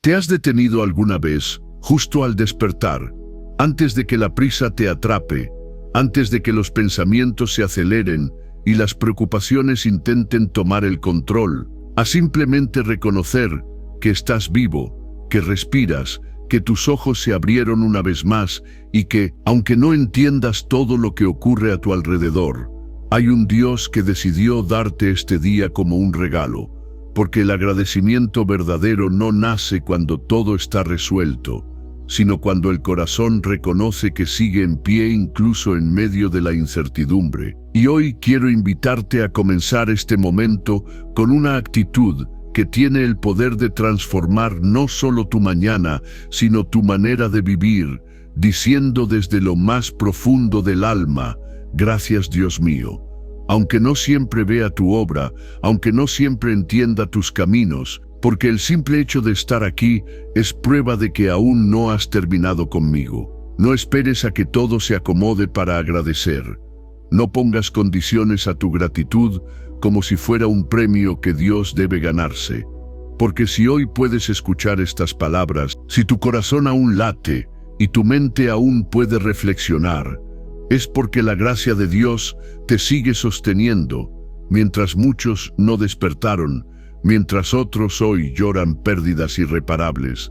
¿Te has detenido alguna vez, justo al despertar, antes de que la prisa te atrape, antes de que los pensamientos se aceleren y las preocupaciones intenten tomar el control, a simplemente reconocer que estás vivo, que respiras, que tus ojos se abrieron una vez más y que, aunque no entiendas todo lo que ocurre a tu alrededor, hay un Dios que decidió darte este día como un regalo, porque el agradecimiento verdadero no nace cuando todo está resuelto, sino cuando el corazón reconoce que sigue en pie incluso en medio de la incertidumbre. Y hoy quiero invitarte a comenzar este momento con una actitud que tiene el poder de transformar no solo tu mañana, sino tu manera de vivir, diciendo desde lo más profundo del alma: gracias, Dios mío. Aunque no siempre vea tu obra, aunque no siempre entienda tus caminos, porque el simple hecho de estar aquí es prueba de que aún no has terminado conmigo. No esperes a que todo se acomode para agradecer. No pongas condiciones a tu gratitud como si fuera un premio que Dios debe ganarse. Porque si hoy puedes escuchar estas palabras, si tu corazón aún late y tu mente aún puede reflexionar, es porque la gracia de Dios te sigue sosteniendo, mientras muchos no despertaron, mientras otros hoy lloran pérdidas irreparables,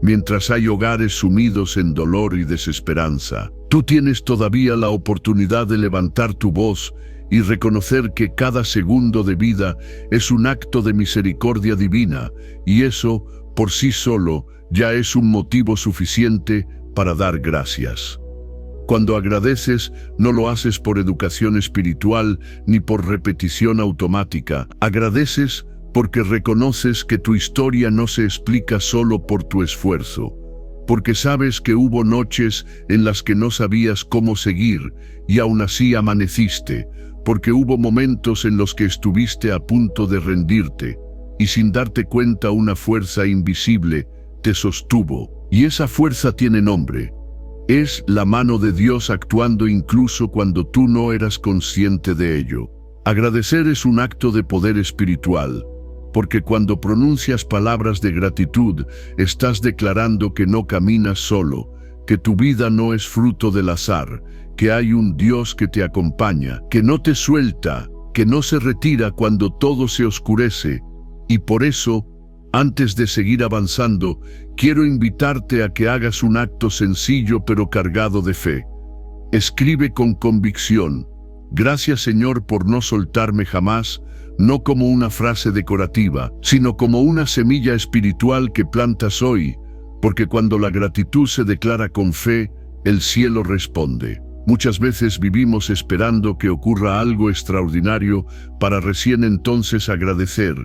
mientras hay hogares sumidos en dolor y desesperanza. Tú tienes todavía la oportunidad de levantar tu voz y reconocer que cada segundo de vida es un acto de misericordia divina, y eso, por sí solo, ya es un motivo suficiente para dar gracias. Cuando agradeces, no lo haces por educación espiritual ni por repetición automática. Agradeces porque reconoces que tu historia no se explica solo por tu esfuerzo, porque sabes que hubo noches en las que no sabías cómo seguir y aún así amaneciste, porque hubo momentos en los que estuviste a punto de rendirte y sin darte cuenta una fuerza invisible te sostuvo, y esa fuerza tiene nombre. Es la mano de Dios actuando incluso cuando tú no eras consciente de ello. Agradecer es un acto de poder espiritual, porque cuando pronuncias palabras de gratitud, estás declarando que no caminas solo, que tu vida no es fruto del azar, que hay un Dios que te acompaña, que no te suelta, que no se retira cuando todo se oscurece. Y por eso, antes de seguir avanzando, quiero invitarte a que hagas un acto sencillo pero cargado de fe. Escribe con convicción: gracias, Señor, por no soltarme jamás, no como una frase decorativa, sino como una semilla espiritual que plantas hoy, porque cuando la gratitud se declara con fe, el cielo responde. Muchas veces vivimos esperando que ocurra algo extraordinario para recién entonces agradecer.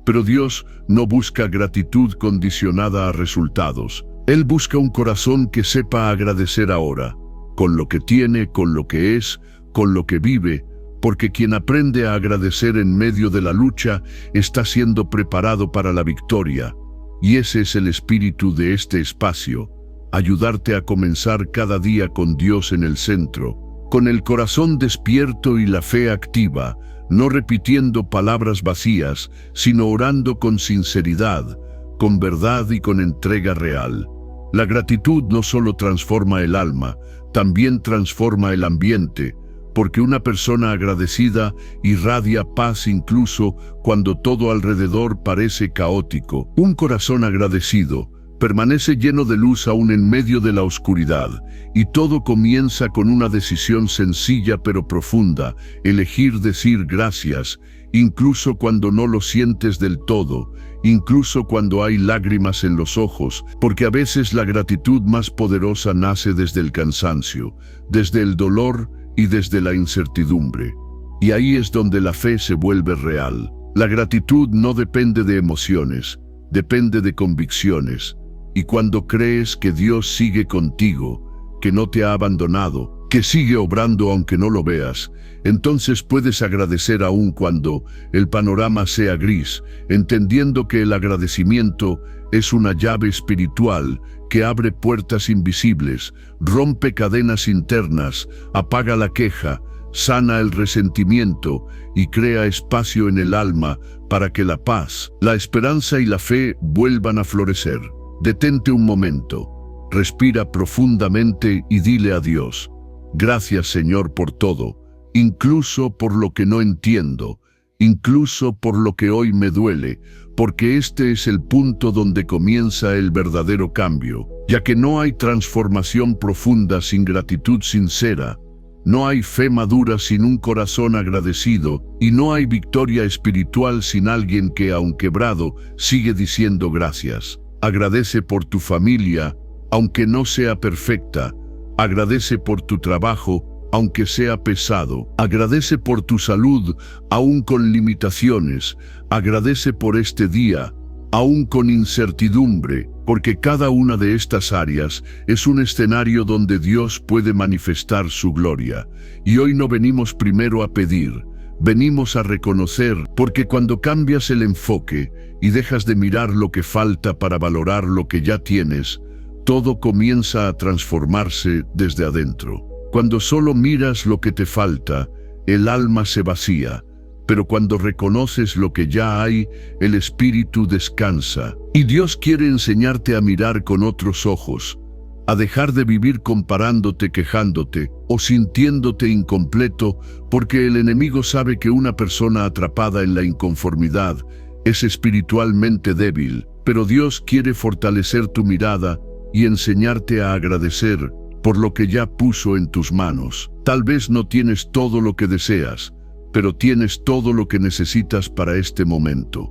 Pero Dios no busca gratitud condicionada a resultados. Él busca un corazón que sepa agradecer ahora, con lo que tiene, con lo que es, con lo que vive, porque quien aprende a agradecer en medio de la lucha está siendo preparado para la victoria. Y ese es el espíritu de este espacio: ayudarte a comenzar cada día con Dios en el centro, con el corazón despierto y la fe activa, no repitiendo palabras vacías, sino orando con sinceridad, con verdad y con entrega real. La gratitud no solo transforma el alma, también transforma el ambiente, porque una persona agradecida irradia paz incluso cuando todo alrededor parece caótico. Un corazón agradecido permanece lleno de luz aún en medio de la oscuridad, y todo comienza con una decisión sencilla pero profunda: elegir decir gracias, incluso cuando no lo sientes del todo, incluso cuando hay lágrimas en los ojos, porque a veces la gratitud más poderosa nace desde el cansancio, desde el dolor y desde la incertidumbre. Y ahí es donde la fe se vuelve real. La gratitud no depende de emociones, depende de convicciones. Y cuando crees que Dios sigue contigo, que no te ha abandonado, que sigue obrando aunque no lo veas, entonces puedes agradecer aun cuando el panorama sea gris, entendiendo que el agradecimiento es una llave espiritual que abre puertas invisibles, rompe cadenas internas, apaga la queja, sana el resentimiento y crea espacio en el alma para que la paz, la esperanza y la fe vuelvan a florecer. Detente un momento, respira profundamente y dile a Dios: gracias, Señor, por todo, incluso por lo que no entiendo, incluso por lo que hoy me duele, porque este es el punto donde comienza el verdadero cambio, ya que no hay transformación profunda sin gratitud sincera, no hay fe madura sin un corazón agradecido, y no hay victoria espiritual sin alguien que, aun quebrado, sigue diciendo gracias. Agradece por tu familia, aunque no sea perfecta. Agradece por tu trabajo, aunque sea pesado. Agradece por tu salud, aún con limitaciones. Agradece por este día, aún con incertidumbre, porque cada una de estas áreas es un escenario donde Dios puede manifestar su gloria. Y hoy no venimos primero a pedir, venimos a reconocer, porque cuando cambias el enfoque y dejas de mirar lo que falta para valorar lo que ya tienes, todo comienza a transformarse desde adentro. Cuando solo miras lo que te falta, el alma se vacía, pero cuando reconoces lo que ya hay, el espíritu descansa. Y Dios quiere enseñarte a mirar con otros ojos, a dejar de vivir comparándote, quejándote o sintiéndote incompleto, porque el enemigo sabe que una persona atrapada en la inconformidad es espiritualmente débil, pero Dios quiere fortalecer tu mirada y enseñarte a agradecer por lo que ya puso en tus manos. Tal vez no tienes todo lo que deseas, pero tienes todo lo que necesitas para este momento.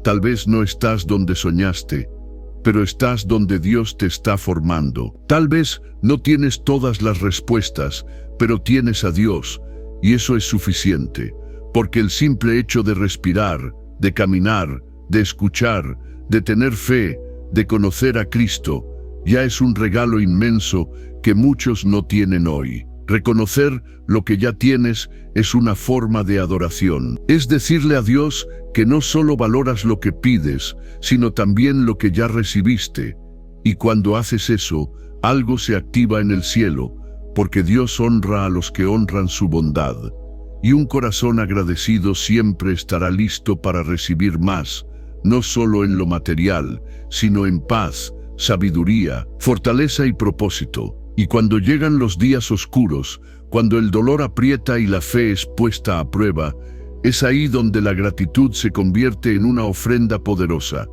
Tal vez no estás donde soñaste, pero estás donde Dios te está formando. Tal vez no tienes todas las respuestas, pero tienes a Dios, y eso es suficiente, porque el simple hecho de respirar, de caminar, de escuchar, de tener fe, de conocer a Cristo, ya es un regalo inmenso que muchos no tienen hoy. Reconocer lo que ya tienes es una forma de adoración. Es decirle a Dios que no solo valoras lo que pides, sino también lo que ya recibiste. Y cuando haces eso, algo se activa en el cielo, porque Dios honra a los que honran su bondad. Y un corazón agradecido siempre estará listo para recibir más, no solo en lo material, sino en paz, sabiduría, fortaleza y propósito. Y cuando llegan los días oscuros, cuando el dolor aprieta y la fe es puesta a prueba, es ahí donde la gratitud se convierte en una ofrenda poderosa,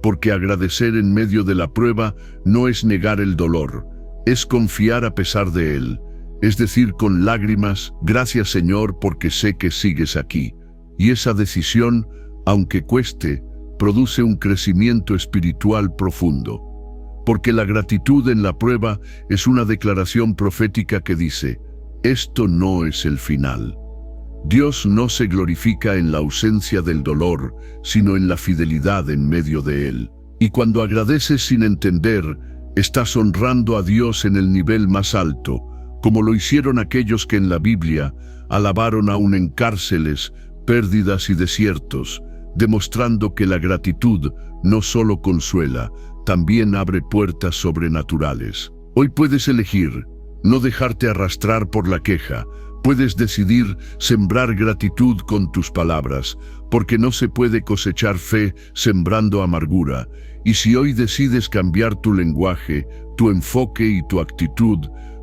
porque agradecer en medio de la prueba no es negar el dolor, es confiar a pesar de él, es decir con lágrimas: gracias, Señor, porque sé que sigues aquí. Y esa decisión, aunque cueste, produce un crecimiento espiritual profundo. Porque la gratitud en la prueba es una declaración profética que dice: esto no es el final. Dios no se glorifica en la ausencia del dolor, sino en la fidelidad en medio de él. Y cuando agradeces sin entender, estás honrando a Dios en el nivel más alto, como lo hicieron aquellos que en la Biblia alabaron aún en cárceles, pérdidas y desiertos, demostrando que la gratitud no solo consuela, también abre puertas sobrenaturales. Hoy puedes elegir no dejarte arrastrar por la queja. Puedes decidir sembrar gratitud con tus palabras, porque no se puede cosechar fe sembrando amargura. Y si hoy decides cambiar tu lenguaje, tu enfoque y tu actitud,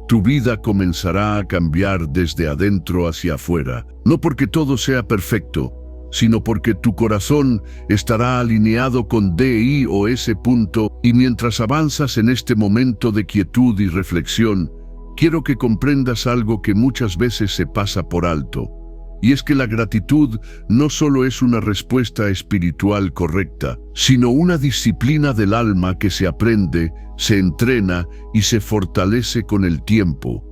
tu vida comenzará a cambiar desde adentro hacia afuera. No porque todo sea perfecto, sino porque tu corazón estará alineado con Dios. Y mientras avanzas en este momento de quietud y reflexión, quiero que comprendas algo que muchas veces se pasa por alto, y es que la gratitud no solo es una respuesta espiritual correcta, sino una disciplina del alma que se aprende, se entrena y se fortalece con el tiempo.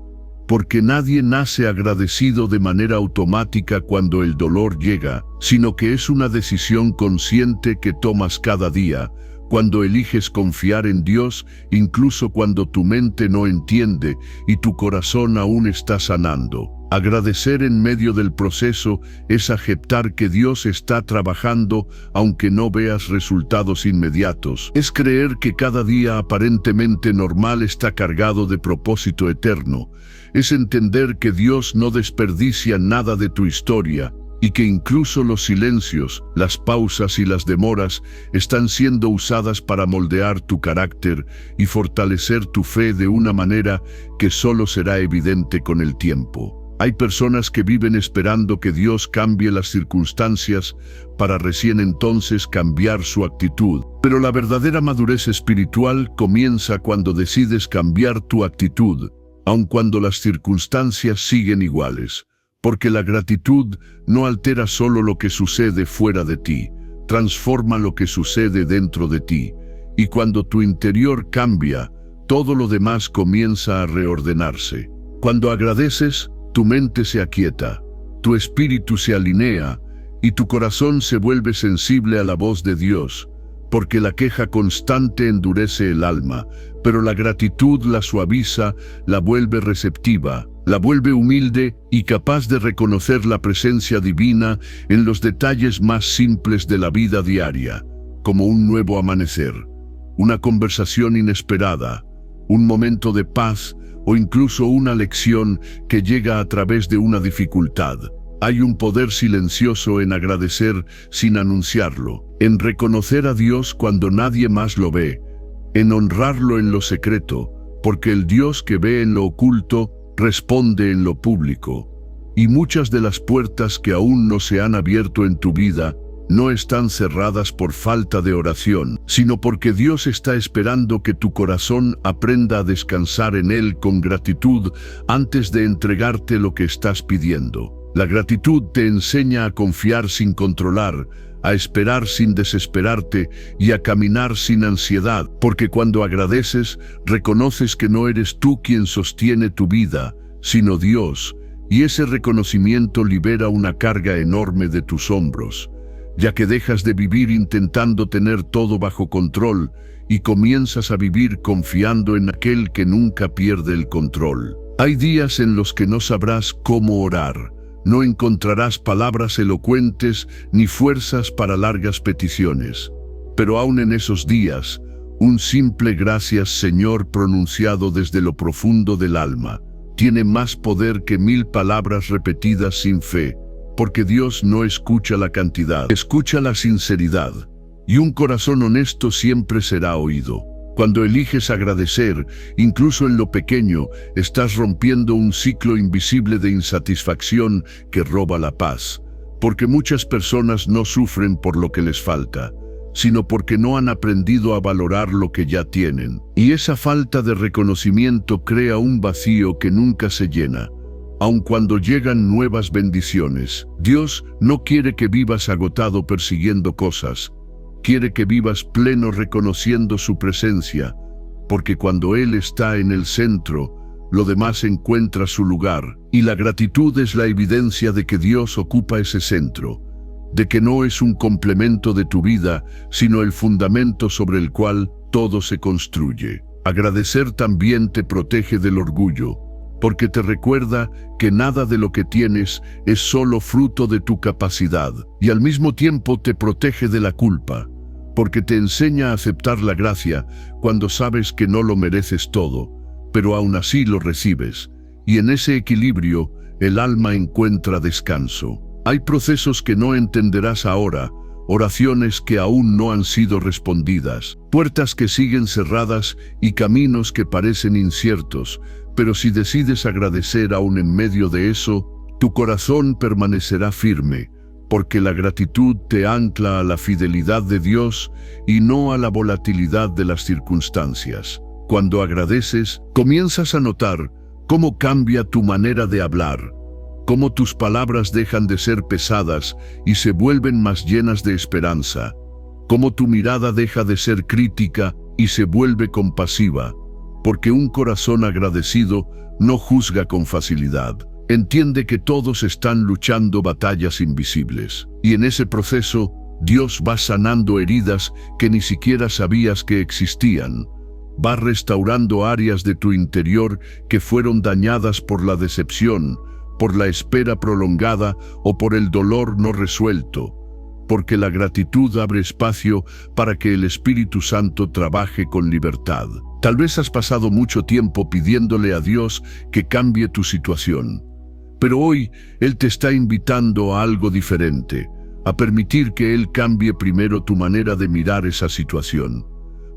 Porque nadie nace agradecido de manera automática cuando el dolor llega, sino que es una decisión consciente que tomas cada día, cuando eliges confiar en Dios, incluso cuando tu mente no entiende y tu corazón aún está sanando. Agradecer en medio del proceso es aceptar que Dios está trabajando aunque no veas resultados inmediatos. Es creer que cada día aparentemente normal está cargado de propósito eterno. Es entender que Dios no desperdicia nada de tu historia y que incluso los silencios, las pausas y las demoras están siendo usadas para moldear tu carácter y fortalecer tu fe de una manera que solo será evidente con el tiempo. Hay personas que viven esperando que Dios cambie las circunstancias para recién entonces cambiar su actitud. Pero la verdadera madurez espiritual comienza cuando decides cambiar tu actitud, aun cuando las circunstancias siguen iguales. Porque la gratitud no altera solo lo que sucede fuera de ti, transforma lo que sucede dentro de ti. Y cuando tu interior cambia, todo lo demás comienza a reordenarse. Cuando agradeces, tu mente se aquieta, tu espíritu se alinea y tu corazón se vuelve sensible a la voz de Dios, porque la queja constante endurece el alma, pero la gratitud la suaviza, la vuelve receptiva, la vuelve humilde y capaz de reconocer la presencia divina en los detalles más simples de la vida diaria, como un nuevo amanecer, una conversación inesperada, un momento de paz, o incluso una lección que llega a través de una dificultad. Hay un poder silencioso en agradecer sin anunciarlo, en reconocer a Dios cuando nadie más lo ve, en honrarlo en lo secreto, porque el Dios que ve en lo oculto responde en lo público. Y muchas de las puertas que aún no se han abierto en tu vida no están cerradas por falta de oración, sino porque Dios está esperando que tu corazón aprenda a descansar en Él con gratitud antes de entregarte lo que estás pidiendo. La gratitud te enseña a confiar sin controlar, a esperar sin desesperarte y a caminar sin ansiedad, porque cuando agradeces, reconoces que no eres tú quien sostiene tu vida, sino Dios, y ese reconocimiento libera una carga enorme de tus hombros, ya que dejas de vivir intentando tener todo bajo control y comienzas a vivir confiando en aquel que nunca pierde el control. Hay días en los que no sabrás cómo orar, no encontrarás palabras elocuentes ni fuerzas para largas peticiones. Pero aún en esos días, un simple gracias Señor pronunciado desde lo profundo del alma tiene más poder que 1000 palabras repetidas sin fe. Porque Dios no escucha la cantidad, escucha la sinceridad, y un corazón honesto siempre será oído. Cuando eliges agradecer, incluso en lo pequeño, estás rompiendo un ciclo invisible de insatisfacción que roba la paz. Porque muchas personas no sufren por lo que les falta, sino porque no han aprendido a valorar lo que ya tienen. Y esa falta de reconocimiento crea un vacío que nunca se llena. Aun cuando llegan nuevas bendiciones, Dios no quiere que vivas agotado persiguiendo cosas. Quiere que vivas pleno reconociendo su presencia, porque cuando Él está en el centro, lo demás encuentra su lugar. Y la gratitud es la evidencia de que Dios ocupa ese centro, de que no es un complemento de tu vida, sino el fundamento sobre el cual todo se construye. Agradecer también te protege del orgullo, porque te recuerda que nada de lo que tienes es solo fruto de tu capacidad, y al mismo tiempo te protege de la culpa, porque te enseña a aceptar la gracia cuando sabes que no lo mereces todo, pero aún así lo recibes, y en ese equilibrio el alma encuentra descanso. Hay procesos que no entenderás ahora, oraciones que aún no han sido respondidas, puertas que siguen cerradas y caminos que parecen inciertos, pero si decides agradecer aún en medio de eso, tu corazón permanecerá firme, porque la gratitud te ancla a la fidelidad de Dios y no a la volatilidad de las circunstancias. Cuando agradeces, comienzas a notar cómo cambia tu manera de hablar, cómo tus palabras dejan de ser pesadas y se vuelven más llenas de esperanza, cómo tu mirada deja de ser crítica y se vuelve compasiva, porque un corazón agradecido no juzga con facilidad. Entiende que todos están luchando batallas invisibles, y en ese proceso Dios va sanando heridas que ni siquiera sabías que existían. Va restaurando áreas de tu interior que fueron dañadas por la decepción, por la espera prolongada o por el dolor no resuelto, porque la gratitud abre espacio para que el Espíritu Santo trabaje con libertad. Tal vez has pasado mucho tiempo pidiéndole a Dios que cambie tu situación, pero hoy Él te está invitando a algo diferente, a permitir que Él cambie primero tu manera de mirar esa situación.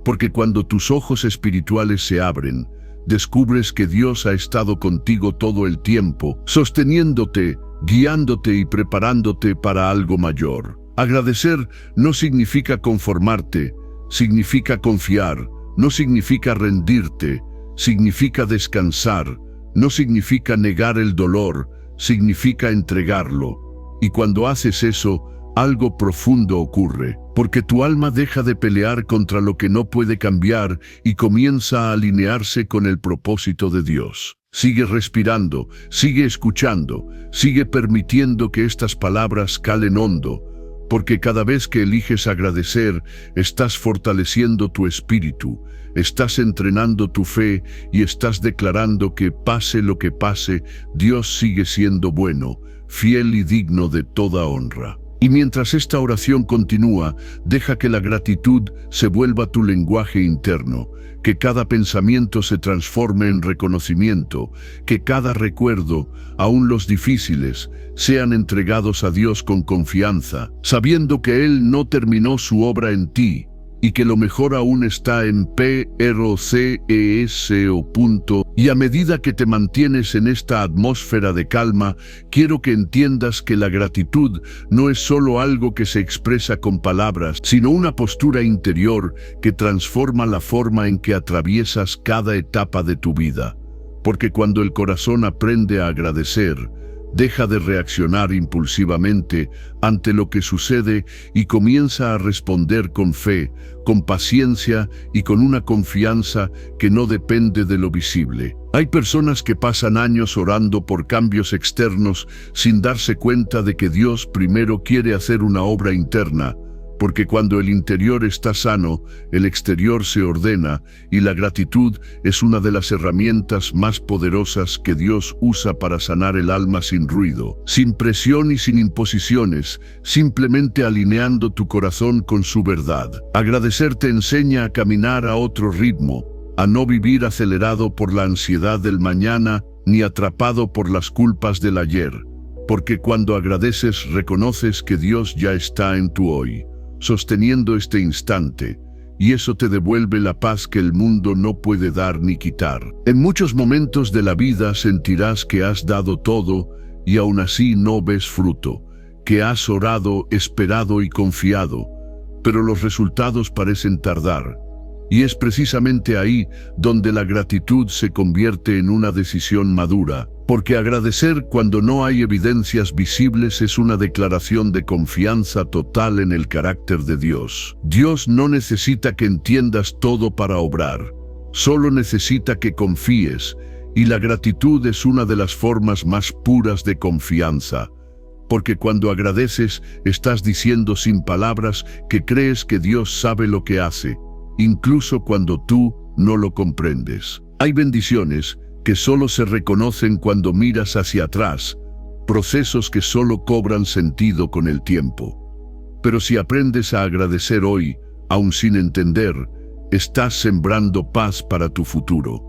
Porque cuando tus ojos espirituales se abren, descubres que Dios ha estado contigo todo el tiempo, sosteniéndote, guiándote y preparándote para algo mayor. Agradecer no significa conformarte, significa confiar, no significa rendirte, significa descansar, no significa negar el dolor, significa entregarlo. Y cuando haces eso, algo profundo ocurre, porque tu alma deja de pelear contra lo que no puede cambiar y comienza a alinearse con el propósito de Dios. Sigue respirando, sigue escuchando, sigue permitiendo que estas palabras calen hondo, porque cada vez que eliges agradecer, estás fortaleciendo tu espíritu, estás entrenando tu fe y estás declarando que pase lo que pase, Dios sigue siendo bueno, fiel y digno de toda honra. Y mientras esta oración continúa, deja que la gratitud se vuelva tu lenguaje interno, que cada pensamiento se transforme en reconocimiento, que cada recuerdo, aun los difíciles, sean entregados a Dios con confianza, sabiendo que Él no terminó su obra en ti, y que lo mejor aún está en proceso. Y a medida que te mantienes en esta atmósfera de calma, quiero que entiendas que la gratitud no es solo algo que se expresa con palabras, sino una postura interior que transforma la forma en que atraviesas cada etapa de tu vida. Porque cuando el corazón aprende a agradecer, deja de reaccionar impulsivamente ante lo que sucede y comienza a responder con fe, con paciencia y con una confianza que no depende de lo visible. Hay personas que pasan años orando por cambios externos sin darse cuenta de que Dios primero quiere hacer una obra interna, porque cuando el interior está sano, el exterior se ordena, y la gratitud es una de las herramientas más poderosas que Dios usa para sanar el alma sin ruido, sin presión y sin imposiciones, simplemente alineando tu corazón con su verdad. Agradecer te enseña a caminar a otro ritmo, a no vivir acelerado por la ansiedad del mañana, ni atrapado por las culpas del ayer, porque cuando agradeces reconoces que Dios ya está en tu hoy, sosteniendo este instante, y eso te devuelve la paz que el mundo no puede dar ni quitar. En muchos momentos de la vida sentirás que has dado todo y aún así no ves fruto, que has orado, esperado y confiado, pero los resultados parecen tardar. Y es precisamente ahí donde la gratitud se convierte en una decisión madura, porque agradecer cuando no hay evidencias visibles es una declaración de confianza total en el carácter de Dios. Dios no necesita que entiendas todo para obrar, solo necesita que confíes, y la gratitud es una de las formas más puras de confianza, porque cuando agradeces estás diciendo sin palabras que crees que Dios sabe lo que hace, incluso cuando tú no lo comprendes. Hay bendiciones que solo se reconocen cuando miras hacia atrás, procesos que solo cobran sentido con el tiempo. Pero si aprendes a agradecer hoy, aun sin entender, estás sembrando paz para tu futuro.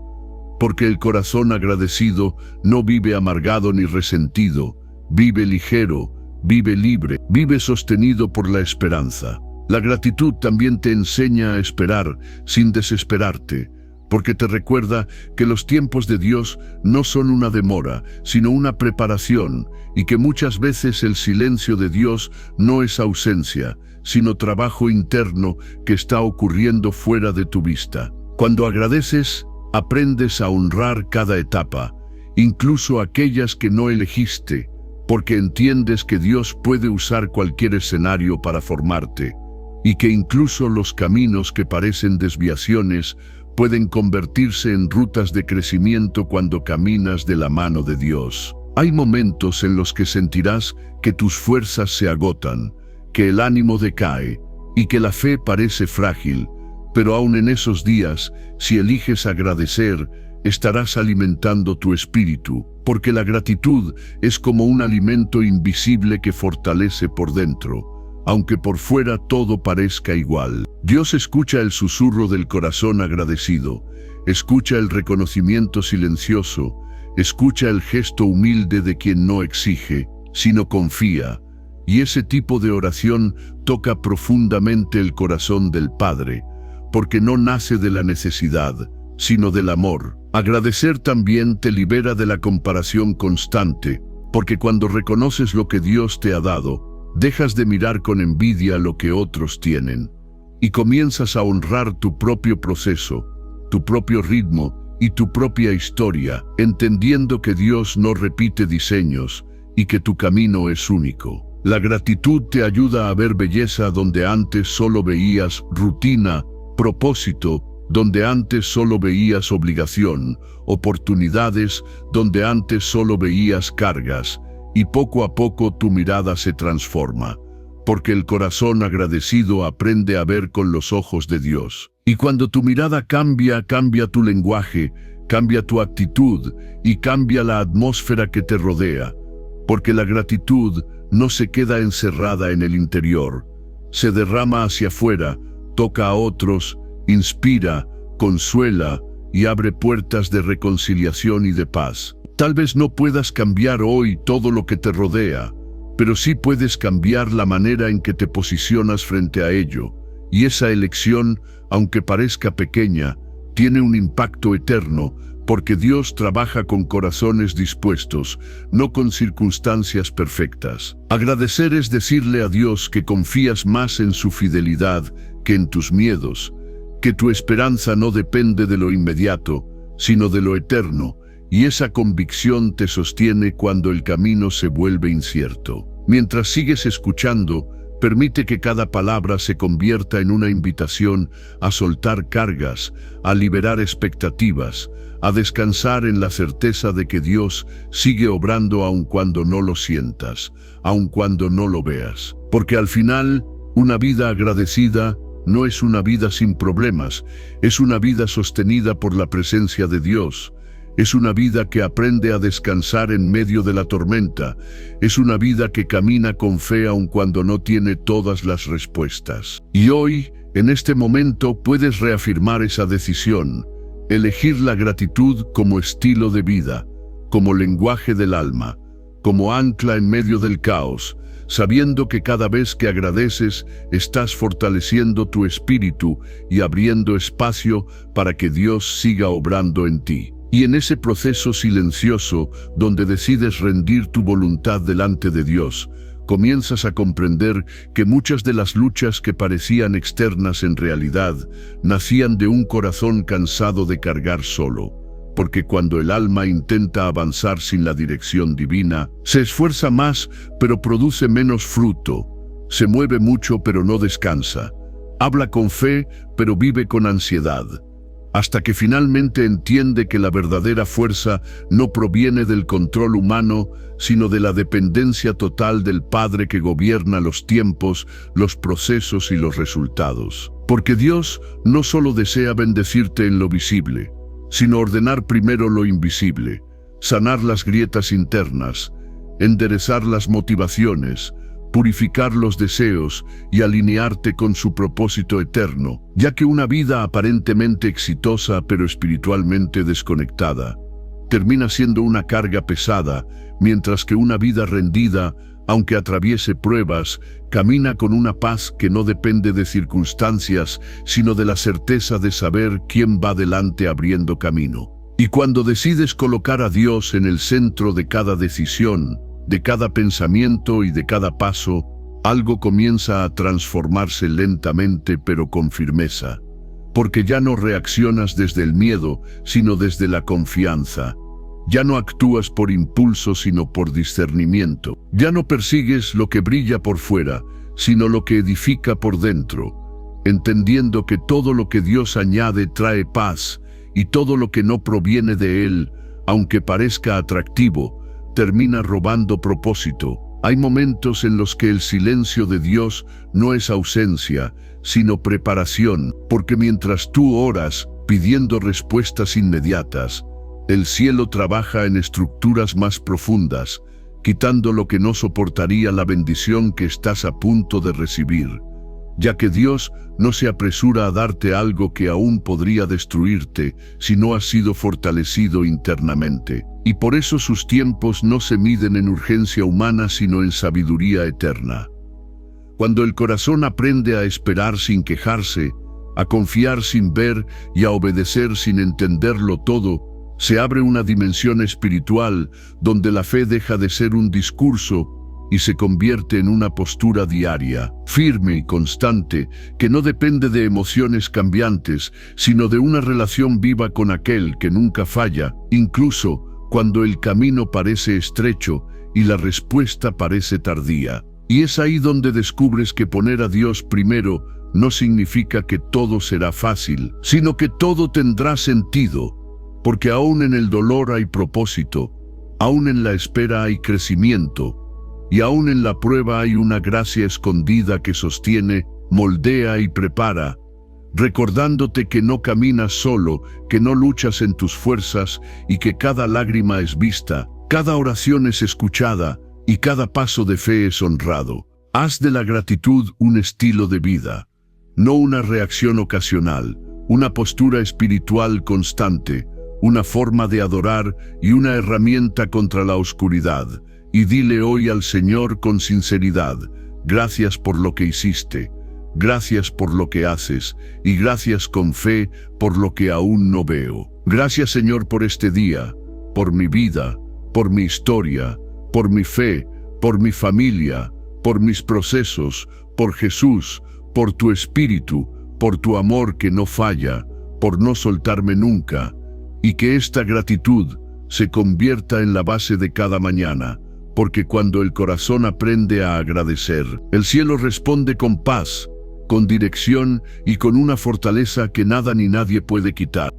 Porque el corazón agradecido no vive amargado ni resentido, vive ligero, vive libre, vive sostenido por la esperanza. La gratitud también te enseña a esperar sin desesperarte, porque te recuerda que los tiempos de Dios no son una demora, sino una preparación, y que muchas veces el silencio de Dios no es ausencia, sino trabajo interno que está ocurriendo fuera de tu vista. Cuando agradeces, aprendes a honrar cada etapa, incluso aquellas que no elegiste, porque entiendes que Dios puede usar cualquier escenario para formarte, y que incluso los caminos que parecen desviaciones pueden convertirse en rutas de crecimiento cuando caminas de la mano de Dios. Hay momentos en los que sentirás que tus fuerzas se agotan, que el ánimo decae y que la fe parece frágil, pero aún en esos días, si eliges agradecer, estarás alimentando tu espíritu, porque la gratitud es como un alimento invisible que fortalece por dentro, aunque por fuera todo parezca igual. Dios escucha el susurro del corazón agradecido, escucha el reconocimiento silencioso, escucha el gesto humilde de quien no exige, sino confía, y ese tipo de oración toca profundamente el corazón del Padre, porque no nace de la necesidad, sino del amor. Agradecer también te libera de la comparación constante, porque cuando reconoces lo que Dios te ha dado, dejas de mirar con envidia lo que otros tienen, y comienzas a honrar tu propio proceso, tu propio ritmo y tu propia historia, entendiendo que Dios no repite diseños y que tu camino es único. La gratitud te ayuda a ver belleza donde antes solo veías rutina, propósito, donde antes solo veías obligación, oportunidades donde antes solo veías cargas, y poco a poco tu mirada se transforma, porque el corazón agradecido aprende a ver con los ojos de Dios. Y cuando tu mirada cambia, cambia tu lenguaje, cambia tu actitud y cambia la atmósfera que te rodea, porque la gratitud no se queda encerrada en el interior, se derrama hacia afuera, toca a otros, inspira, consuela y abre puertas de reconciliación y de paz. Tal vez no puedas cambiar hoy todo lo que te rodea, pero sí puedes cambiar la manera en que te posicionas frente a ello, y esa elección, aunque parezca pequeña, tiene un impacto eterno, porque Dios trabaja con corazones dispuestos, no con circunstancias perfectas. Agradecer es decirle a Dios que confías más en su fidelidad que en tus miedos, que tu esperanza no depende de lo inmediato, sino de lo eterno, y esa convicción te sostiene cuando el camino se vuelve incierto. Mientras sigues escuchando, permite que cada palabra se convierta en una invitación a soltar cargas, a liberar expectativas, a descansar en la certeza de que Dios sigue obrando aun cuando no lo sientas, aun cuando no lo veas. Porque al final, una vida agradecida no es una vida sin problemas, es una vida sostenida por la presencia de Dios. Es una vida que aprende a descansar en medio de la tormenta. Es una vida que camina con fe aun cuando no tiene todas las respuestas. Y hoy, en este momento, puedes reafirmar esa decisión, elegir la gratitud como estilo de vida, como lenguaje del alma, como ancla en medio del caos, sabiendo que cada vez que agradeces, estás fortaleciendo tu espíritu y abriendo espacio para que Dios siga obrando en ti. Y en ese proceso silencioso, donde decides rendir tu voluntad delante de Dios, comienzas a comprender que muchas de las luchas que parecían externas en realidad, nacían de un corazón cansado de cargar solo. Porque cuando el alma intenta avanzar sin la dirección divina, se esfuerza más, pero produce menos fruto. Se mueve mucho, pero no descansa. Habla con fe, pero vive con ansiedad. Hasta que finalmente entiende que la verdadera fuerza no proviene del control humano, sino de la dependencia total del Padre que gobierna los tiempos, los procesos y los resultados. Porque Dios no solo desea bendecirte en lo visible, sino ordenar primero lo invisible, sanar las grietas internas, enderezar las motivaciones, purificar los deseos y alinearte con su propósito eterno, ya que una vida aparentemente exitosa pero espiritualmente desconectada termina siendo una carga pesada, mientras que una vida rendida, aunque atraviese pruebas, camina con una paz que no depende de circunstancias, sino de la certeza de saber quién va delante abriendo camino. Y cuando decides colocar a Dios en el centro de cada decisión, de cada pensamiento y de cada paso, algo comienza a transformarse lentamente pero con firmeza, porque ya no reaccionas desde el miedo, sino desde la confianza. Ya no actúas por impulso, sino por discernimiento. Ya no persigues lo que brilla por fuera, sino lo que edifica por dentro, entendiendo que todo lo que Dios añade trae paz, y todo lo que no proviene de Él, aunque parezca atractivo, termina robando propósito. Hay momentos en los que el silencio de Dios no es ausencia, sino preparación, porque mientras tú oras pidiendo respuestas inmediatas, El cielo trabaja en estructuras más profundas, quitando lo que no soportaría la bendición que estás a punto de recibir, ya que Dios no se apresura a darte algo que aún podría destruirte si no has sido fortalecido internamente. Y por eso sus tiempos no se miden en urgencia humana, sino en sabiduría eterna. Cuando el corazón aprende a esperar sin quejarse, a confiar sin ver y a obedecer sin entenderlo todo, se abre una dimensión espiritual donde la fe deja de ser un discurso y se convierte en una postura diaria, firme y constante, que no depende de emociones cambiantes, sino de una relación viva con aquel que nunca falla, incluso cuando el camino parece estrecho y la respuesta parece tardía. Y es ahí donde descubres que poner a Dios primero no significa que todo será fácil, sino que todo tendrá sentido, porque aún en el dolor hay propósito, aún en la espera hay crecimiento, y aún en la prueba hay una gracia escondida que sostiene, moldea y prepara, recordándote que no caminas solo, que no luchas en tus fuerzas y que cada lágrima es vista, cada oración es escuchada y cada paso de fe es honrado. Haz de la gratitud un estilo de vida, no una reacción ocasional, una postura espiritual constante, una forma de adorar y una herramienta contra la oscuridad. Y dile hoy al Señor con sinceridad: gracias por lo que hiciste, gracias por lo que haces, y gracias con fe por lo que aún no veo. Gracias, Señor, por este día, por mi vida, por mi historia, por mi fe, por mi familia, por mis procesos, por Jesús, por tu Espíritu, por tu amor que no falla, por no soltarme nunca, y que esta gratitud se convierta en la base de cada mañana, porque cuando el corazón aprende a agradecer, el cielo responde con paz, con dirección y con una fortaleza que nada ni nadie puede quitar.